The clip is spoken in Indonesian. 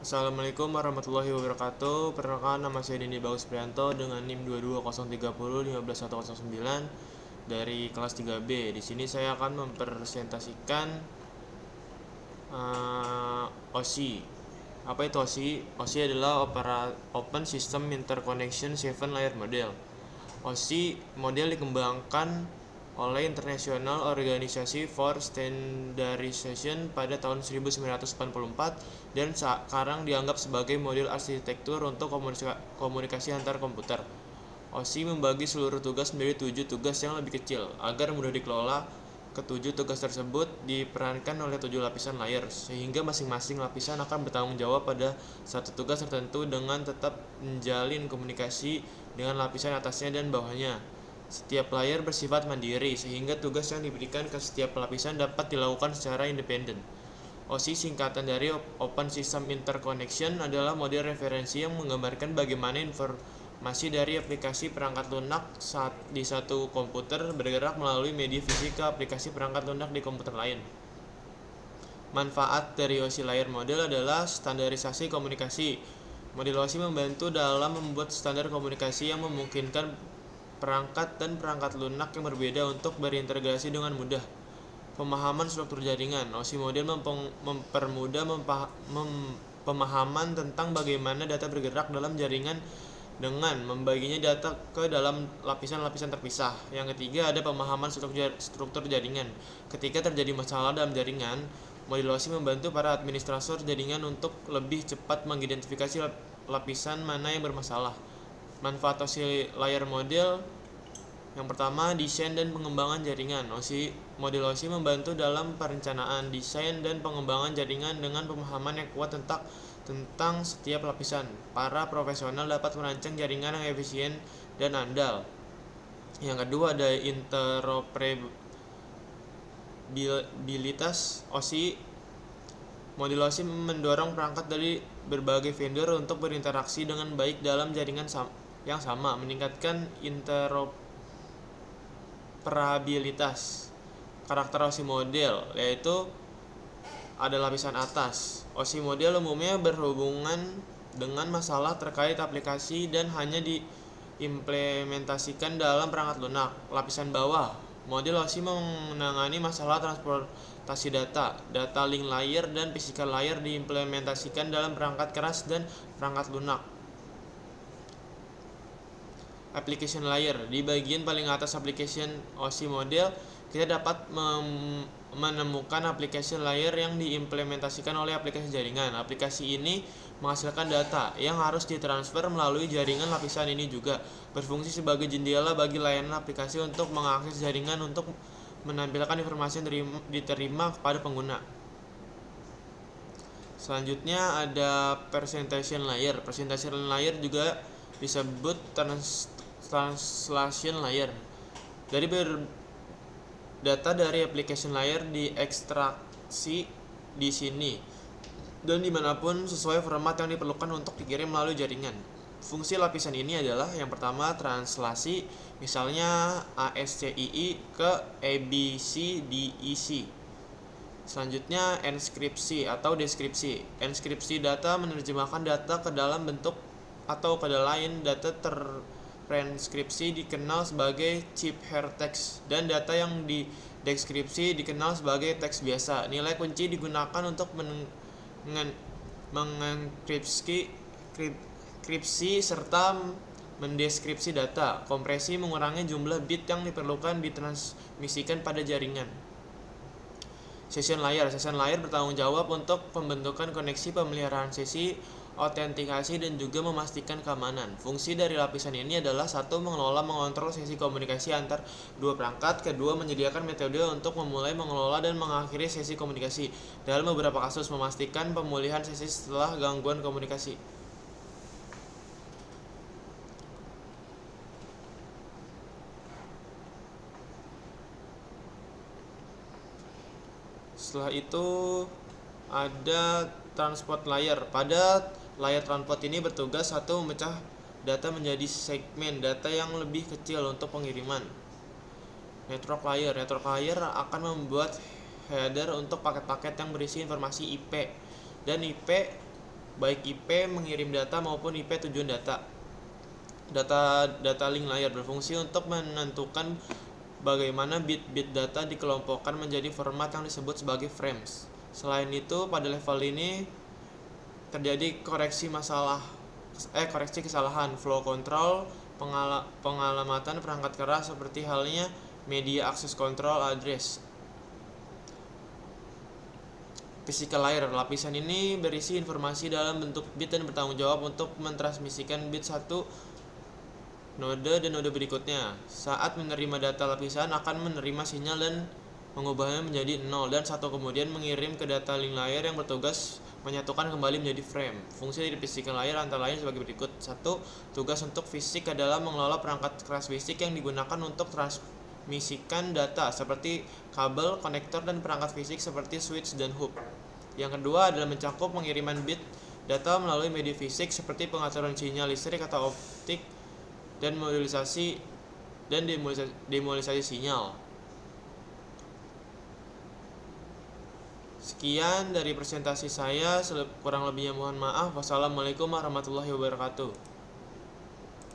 Assalamualaikum warahmatullahi wabarakatuh. Perkenalkan, nama saya Dini Bagus Prianto dengan NIM 22030 15109 dari kelas 3B. Di sini saya akan mempresentasikan OSI. Apa itu OSI? OSI adalah Open System Interconnection 7 Layer Model. OSI model dikembangkan oleh International Organization for Standardization pada tahun 1984 dan sekarang dianggap sebagai model arsitektur untuk komunikasi antar komputer. OSI membagi seluruh tugas menjadi 7 tugas yang lebih kecil agar mudah dikelola. Ketujuh tugas tersebut diperankan oleh 7 lapisan layer, sehingga masing-masing lapisan akan bertanggung jawab pada satu tugas tertentu dengan tetap menjalin komunikasi dengan lapisan atasnya dan bawahnya. Setiap layer bersifat mandiri, sehingga tugas yang diberikan ke setiap lapisan dapat dilakukan secara independen. OSI, singkatan dari Open System Interconnection, adalah model referensi yang menggambarkan bagaimana informasi dari aplikasi perangkat lunak di satu komputer bergerak melalui media fisik ke aplikasi perangkat lunak di komputer lain. Manfaat dari OSI Layer Model adalah standarisasi komunikasi. Model OSI membantu dalam membuat standar komunikasi yang memungkinkan perangkat dan perangkat lunak yang berbeda untuk berintegrasi dengan mudah. Pemahaman struktur jaringan. OSI model mempermudah pemahaman tentang bagaimana data bergerak dalam jaringan dengan membaginya data ke dalam lapisan-lapisan terpisah. Yang ketiga, ada pemahaman struktur jaringan. Ketika terjadi masalah dalam jaringan, model OSI membantu para administrator jaringan untuk lebih cepat mengidentifikasi lapisan mana yang bermasalah. Manfaat OSI Layer Model. Yang pertama, desain dan pengembangan jaringan. Model OSI membantu dalam perencanaan, desain, dan pengembangan jaringan dengan pemahaman yang kuat tentang setiap lapisan. Para profesional dapat merancang jaringan yang efisien dan andal. Yang kedua, ada interoperabilitas OSI. Model OSI mendorong perangkat dari berbagai vendor untuk berinteraksi dengan baik dalam jaringan yang sama, meningkatkan interoperabilitas. Karakter OSI model, yaitu ada lapisan atas. OSI model umumnya berhubungan dengan masalah terkait aplikasi dan hanya diimplementasikan dalam perangkat lunak. Lapisan bawah, model OSI menangani masalah transportasi data. Data link layer dan physical layer diimplementasikan dalam perangkat keras dan perangkat lunak. Application layer, di bagian paling atas application OSI model, kita dapat menemukan application layer yang diimplementasikan oleh aplikasi jaringan. Aplikasi ini menghasilkan data yang harus ditransfer melalui jaringan. Lapisan ini juga berfungsi sebagai jendela bagi layanan aplikasi untuk mengakses jaringan untuk menampilkan informasi yang diterima kepada pengguna. Selanjutnya ada presentation layer. Presentation layer juga disebut translation layer. Data dari application layer diekstraksi di sini dan dimanapun sesuai format yang diperlukan untuk dikirim melalui jaringan. Fungsi lapisan ini adalah yang pertama, translasi, misalnya ASCII ke ABCDEC. Selanjutnya, enskripsi atau deskripsi. Enskripsi data menerjemahkan data ke dalam bentuk atau pada lain. Data transkripsi dikenal sebagai ciphertext dan data yang dideskripsi dikenal sebagai teks biasa. Nilai kunci digunakan untuk mengenkripsi serta mendeskripsi data. Kompresi mengurangi jumlah bit yang diperlukan ditransmisikan pada jaringan. Session layer. Session layer bertanggung jawab untuk pembentukan koneksi, pemeliharaan sesi, autentikasi, dan juga memastikan keamanan. Fungsi dari lapisan ini adalah satu, mengontrol sesi komunikasi antar dua perangkat. Kedua, menyediakan metode untuk memulai, mengelola, dan mengakhiri sesi komunikasi. Dalam beberapa kasus, memastikan pemulihan sesi setelah gangguan komunikasi. Setelah itu ada transport layer. Pada layer transport ini bertugas satu, memecah data menjadi segmen data yang lebih kecil untuk pengiriman. Network layer. Network layer akan membuat header untuk paket-paket yang berisi informasi IP dan IP baik IP mengirim data maupun IP tujuan data. Data link layer berfungsi untuk menentukan bagaimana bit-bit data dikelompokkan menjadi format yang disebut sebagai frames. Selain itu, pada level ini terjadi koreksi kesalahan, flow control, pengalamatan perangkat keras seperti halnya media access control address. Physical layer, lapisan ini berisi informasi dalam bentuk bit dan bertanggung jawab untuk mentransmisikan bit satu node dan node berikutnya. Saat menerima data, lapisan akan menerima sinyal dan mengubahnya menjadi 0 dan 1, kemudian mengirim ke data link layer yang bertugas menyatukan kembali menjadi frame. Fungsi dari physical layer antara lain sebagai berikut. 1. Tugas untuk fisik adalah mengelola perangkat keras fisik yang digunakan untuk transmisikan data seperti kabel, konektor, dan perangkat fisik seperti switch dan hub. Yang kedua adalah mencakup pengiriman bit data melalui media fisik seperti pengaturan sinyal listrik atau optik dan modulisasi dan demodulisasi sinyal. Sekian dari presentasi saya, kurang lebihnya mohon maaf. Wassalamualaikum warahmatullahi wabarakatuh.